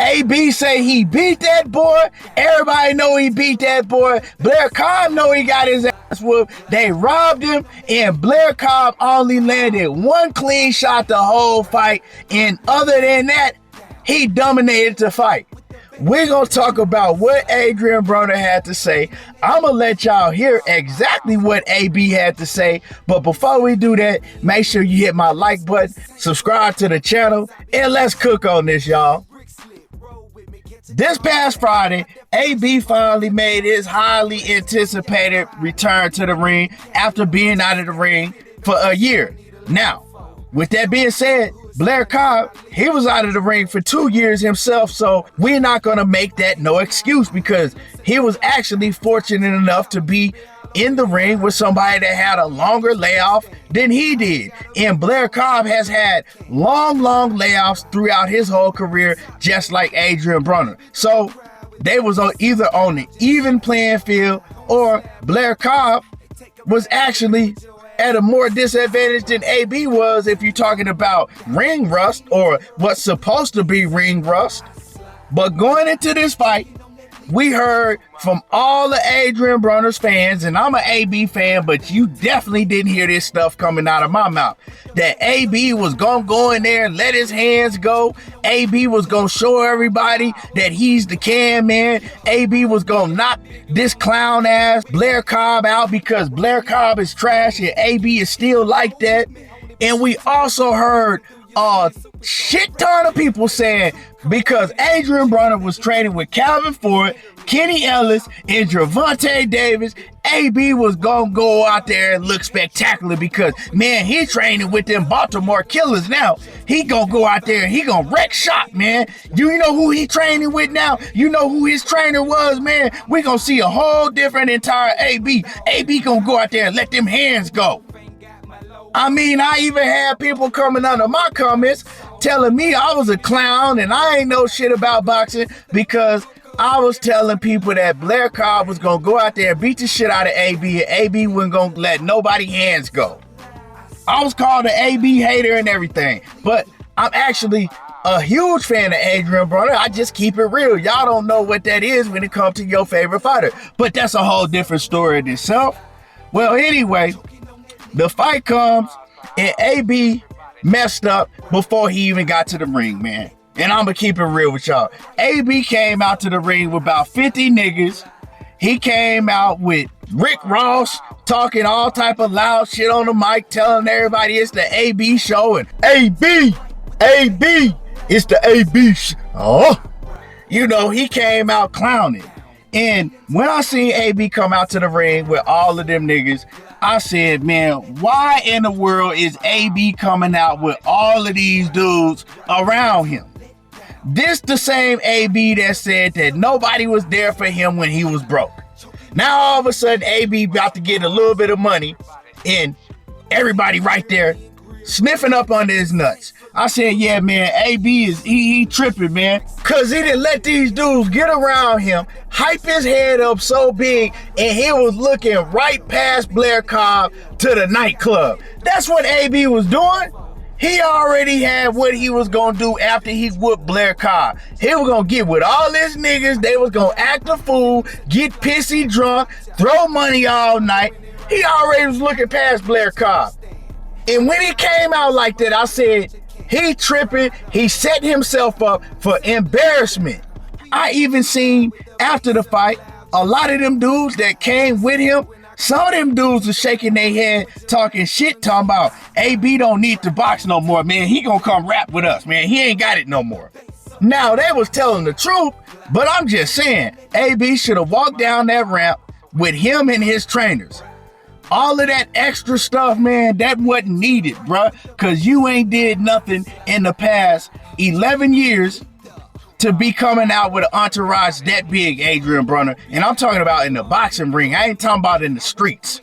AB say he beat that boy. Everybody know he beat that boy. Blair Cobbs know he got his ass whooped. They robbed him, and Blair Cobbs only landed one clean shot the whole fight. And other than that, he dominated the fight. We're going to talk about what Adrien Broner had to say. I'm going to let y'all hear exactly what AB had to say. But before we do that, make sure you hit my like button, subscribe to the channel, and let's cook on this, y'all. This past Friday, AB finally made his highly anticipated return to the ring after being out of the ring for a year. Now, with that being said, Blair Cobbs, he was out of the ring for 2 years himself, so we're not going to make that no excuse because he was actually fortunate enough to be in the ring with somebody that had a longer layoff than he did. And Blair Cobbs has had long layoffs throughout his whole career, just like Adrien Broner. So they was either on the even playing field, or Blair Cobbs was actually at a more disadvantage than AB was if you're talking about ring rust or what's supposed to be ring rust. But going into this fight, we heard from all the Adrien Broner's fans, and I'm an AB fan, but you definitely didn't hear this stuff coming out of my mouth, that AB was gonna go in there and let his hands go. AB was gonna show everybody that he's the can man. AB was gonna knock this clown ass Blair Cobbs out because Blair Cobbs is trash and AB is still like that. And we also heard a shit ton of people saying because Adrien Broner was training with Calvin Ford, Kenny Ellis, and Gervonta Davis, AB was gonna go out there and look spectacular because, man, he training with them Baltimore Killers now. He gonna go out there and he gonna wreck shop, man. Do you know who he training with now? You know who his trainer was, man? We gonna see a whole different entire AB. AB gonna go out there and let them hands go. I mean, I even had people coming under my comments telling me I was a clown and I ain't know shit about boxing because I was telling people that Blair Cobbs was going to go out there and beat the shit out of AB and AB wasn't going to let nobody hands go. I was called an AB hater and everything, but I'm actually a huge fan of Adrien Broner. I just keep it real. Y'all don't know what that is when it comes to your favorite fighter, but that's a whole different story in itself. Well, anyway, the fight comes and AB messed up before he even got to the ring, man. And I'm gonna keep it real with y'all. AB came out to the ring with about 50 niggas. He came out with Rick Ross talking all type of loud shit on the mic, telling everybody it's the AB show and AB, it's the AB show. Oh, you know, he came out clowning. And when I seen AB come out to the ring with all of them niggas, I said, man, why in the world is AB coming out with all of these dudes around him? This the same AB that said that nobody was there for him when he was broke. Now all of a sudden AB about to get a little bit of money and everybody right there sniffing up under his nuts. I said, yeah, man, AB is he tripping, man. Cause he didn't let these dudes get around him, hype his head up so big, and he was looking right past Blair Cobbs to the nightclub. That's what AB was doing. He already had what he was gonna do after he whooped Blair Cobbs. He was gonna get with all his niggas, they was gonna act a fool, get pissy drunk, throw money all night. He already was looking past Blair Cobbs. And when he came out like that, I said, he tripping, he set himself up for embarrassment. I even seen after the fight, a lot of them dudes that came with him, some of them dudes were shaking their head, talking shit, talking about, AB don't need to box no more, man. He gonna come rap with us, man. He ain't got it no more. Now, they was telling the truth, but I'm just saying, AB should have walked down that ramp with him and his trainers. All of that extra stuff, man, that wasn't needed, bruh, because you ain't did nothing in the past 11 years to be coming out with an entourage that big, Adrien Broner. And I'm talking about in the boxing ring. I ain't talking about in the streets.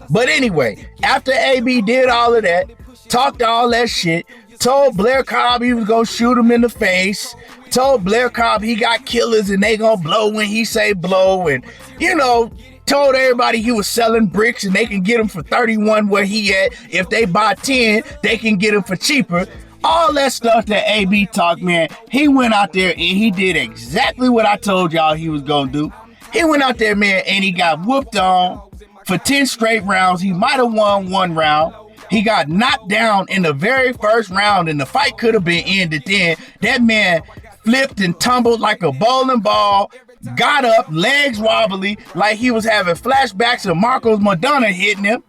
But anyway, after AB did all of that, talked all that shit, told Blair Cobbs he was going to shoot him in the face, told Blair Cobbs he got killers and they going to blow when he say blow, and, you know, told everybody he was selling bricks and they can get them for 31 where he at. If they buy 10, they can get them for cheaper. All that stuff that AB talked, man, he went out there and he did exactly what I told y'all he was gonna do. He went out there, man, and he got whooped on for 10 straight rounds. He might have won one round. He got knocked down in the very first round, and the fight could have been ended then. That man flipped and tumbled like a bowling ball, got up, legs wobbly, like he was having flashbacks of Marcos Madonna hitting him.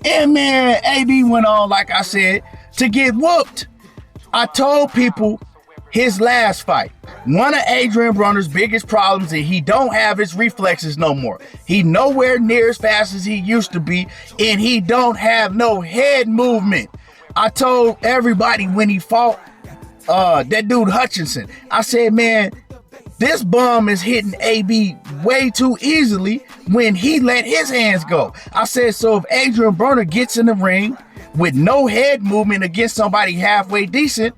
And man, AB went on, like I said, to get whooped. I told people his last fight, one of Adrien Broner's biggest problems is he don't have his reflexes no more. He nowhere near as fast as he used to be, and he don't have no head movement. I told everybody when he fought that dude Hutchinson, I said, man, this bum is hitting AB way too easily when he let his hands go. I said, so if Adrien Broner gets in the ring with no head movement against somebody halfway decent,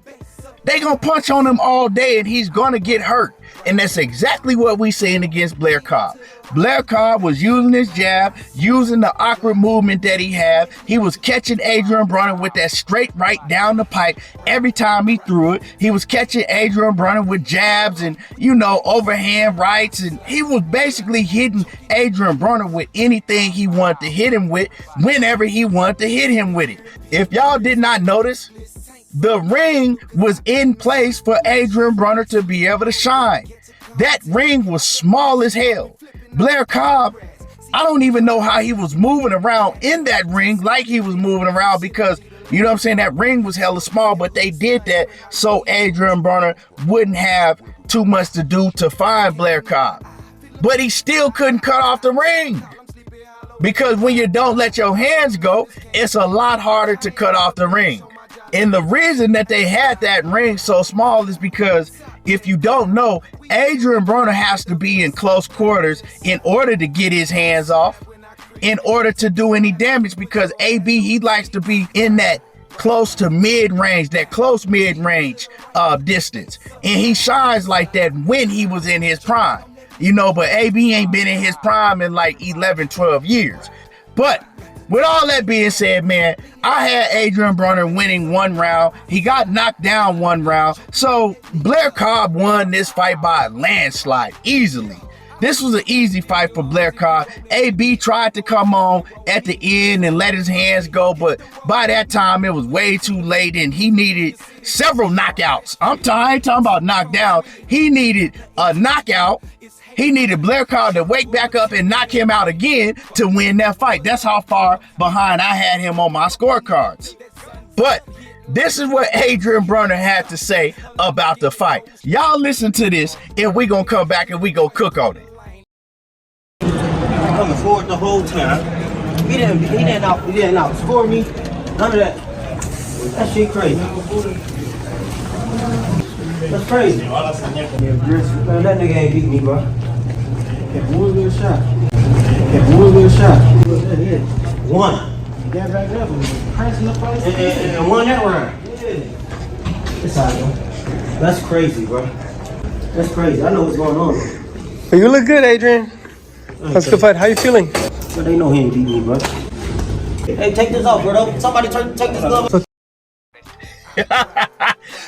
they gonna punch on him all day and he's gonna get hurt. And that's exactly what we seen against Blair Cobbs. Blair Cobbs was using his jab, using the awkward movement that he had. He was catching Adrien Broner with that straight right down the pipe every time he threw it. He was catching Adrien Broner with jabs and, you know, overhand rights. And he was basically hitting Adrien Broner with anything he wanted to hit him with, whenever he wanted to hit him with it. If y'all did not notice, the ring was in place for Adrien Broner to be able to shine. That ring was small as hell. Blair Cobbs, I don't even know how he was moving around in that ring like he was moving around, because, you know what I'm saying, that ring was hella small, but they did that so Adrien Broner wouldn't have too much to do to find Blair Cobbs. But he still couldn't cut off the ring, because when you don't let your hands go, it's a lot harder to cut off the ring. And the reason that they had that ring so small is because, if you don't know, Adrien Broner has to be in close quarters in order to get his hands off, in order to do any damage, because AB, he likes to be in that close to mid-range, that close mid-range distance. And he shines like that when he was in his prime. You know, but AB ain't been in his prime in like 11, 12 years. But with all that being said, man, I had Adrien Broner winning one round. He got knocked down one round. So Blair Cobbs won this fight by a landslide, easily. This was an easy fight for Blair Cobbs. AB tried to come on at the end and let his hands go, but by that time it was way too late and he needed several knockouts. I ain't talking about knockdown. He needed a knockout. He needed Blair Cobbs to wake back up and knock him out again to win that fight. That's how far behind I had him on my scorecards. But this is what Adrien Broner had to say about the fight. Y'all listen to this, and we gonna come back and we gonna cook on it. Coming forward the whole time. He didn't outscore me. None of that. That shit crazy. That's crazy. Man, that nigga ain't beat me, bro. If one little shot. One. He got back up and pressing the fight. And won that round. Yeah. It's all right, bro. That's crazy, bro. That's crazy. I know what's going on. You look good, Adrien. That's a good fight. How you feeling? But they know he ain't beat me, bro. Hey, take this off, bro. Somebody take this glove off.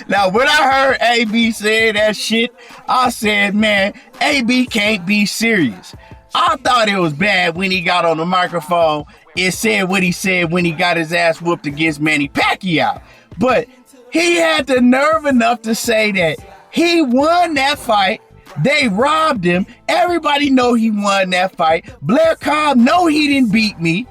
Now, when I heard AB say that shit, I said, man, AB can't be serious. I thought it was bad when he got on the microphone and said what he said when he got his ass whooped against Manny Pacquiao. But he had the nerve enough to say that he won that fight. They robbed him. Everybody know he won that fight. Blair Cobbs know he didn't beat me.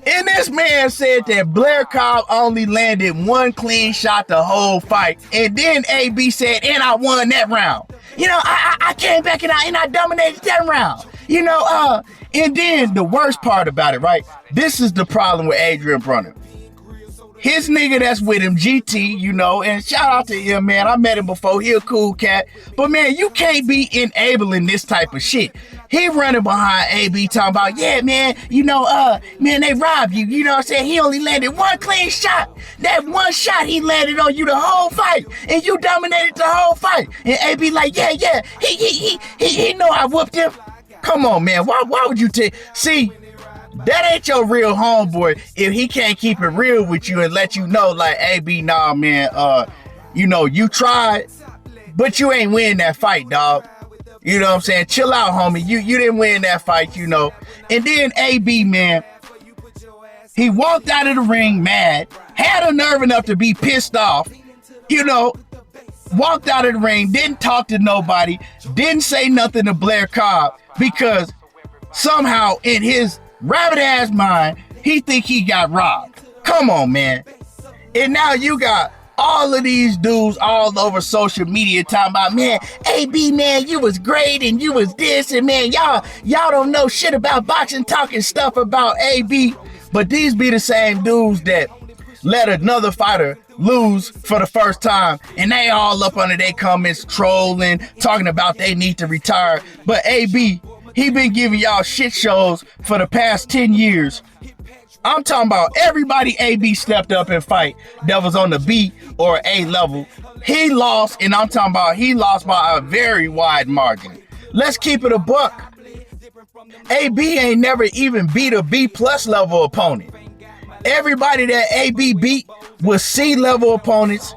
And this man said that Blair Cobbs only landed one clean shot the whole fight. And then AB said, and I won that round. You know, I came back and I dominated that round. You know, and then the worst part about it, right? This is the problem with Adrien Broner. His nigga that's with him, GT, you know, and shout out to him, man. I met him before. He a cool cat. But, man, you can't be enabling this type of shit. He running behind AB talking about, yeah, man, you know, man, they robbed you. You know what I'm saying? He only landed one clean shot. That one shot he landed on you the whole fight. And you dominated the whole fight. And AB like, yeah, he know I whooped him. Come on, man. Why would you take... See, That ain't your real homeboy if he can't keep it real with you and let you know, like, hey, B, nah, man, you know, you tried, but you ain't win that fight, dog. You know what I'm saying? Chill out, homie. You didn't win that fight, you know. And then AB, man, he walked out of the ring mad, had a nerve enough to be pissed off, you know, walked out of the ring, didn't talk to nobody, didn't say nothing to Blair Cobbs because somehow in his rabbit ass mind, he think he got robbed. Come on, man. And now you got all of these dudes all over social media talking about, man, AB, man, you was great and you was this, and man, y'all don't know shit about boxing, talking stuff about AB. But these be the same dudes that let another fighter lose for the first time, and they all up under their comments trolling, talking about they need to retire. But AB, he been giving y'all shit shows for the past 10 years. I'm talking about everybody AB stepped up and fight that was on the B or A level. He lost, and I'm talking about he lost by a very wide margin. Let's keep it a buck. AB ain't never even beat a B plus level opponent. Everybody that AB beat was C level opponents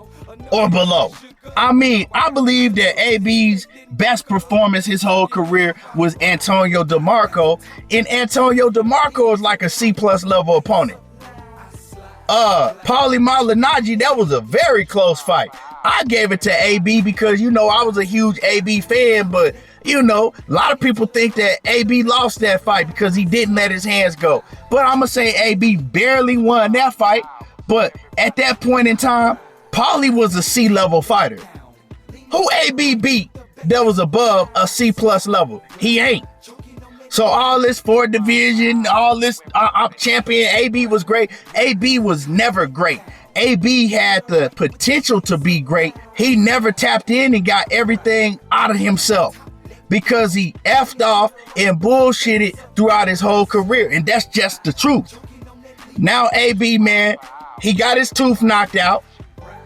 or below. I mean, I believe that AB's best performance his whole career was Antonio DeMarco, and Antonio DeMarco is like a C plus level opponent. Paulie Malignaggi, that was a very close fight. I gave it to AB because, you know, I was a huge AB fan, but, you know, a lot of people think that AB lost that fight because he didn't let his hands go. But I'm going to say AB barely won that fight, but at that point in time, Paulie was a C level fighter. Who AB beat that was above a C plus level? He ain't. So all this Ford division, all this champion, AB was great. AB was never great. AB had the potential to be great. He never tapped in and got everything out of himself because he effed off and bullshitted throughout his whole career. And that's just the truth. Now AB, man, he got his tooth knocked out.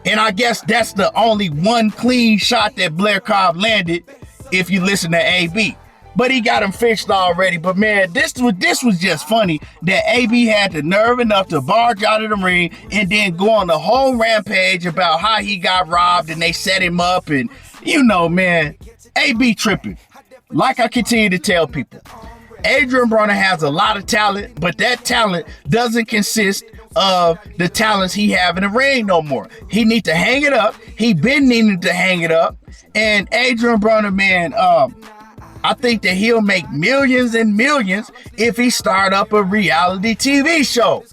And I guess that's the only one clean shot that Blair Cobbs landed if you listen to AB. But he got him fixed already. But man, this was just funny that AB had the nerve enough to barge out of the ring and then go on the whole rampage about how he got robbed and they set him up. And, you know, man, AB tripping. Like I continue to tell people, Adrien Broner has a lot of talent, but that talent doesn't consist of the talents he have in the ring no more. He need to hang it up. He been needing to hang it up. And Adrien Broner, man, I think that he'll make millions and millions if he start up a reality TV show.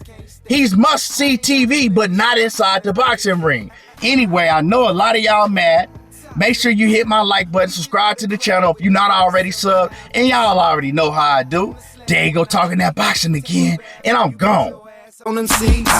He's must-see TV, but not inside the boxing ring. Anyway, I know a lot of y'all mad. Make sure you hit my like button, subscribe to the channel if you're not already subbed, and y'all already know how I do. There you go, talking that boxing again, and I'm gone. On them seats.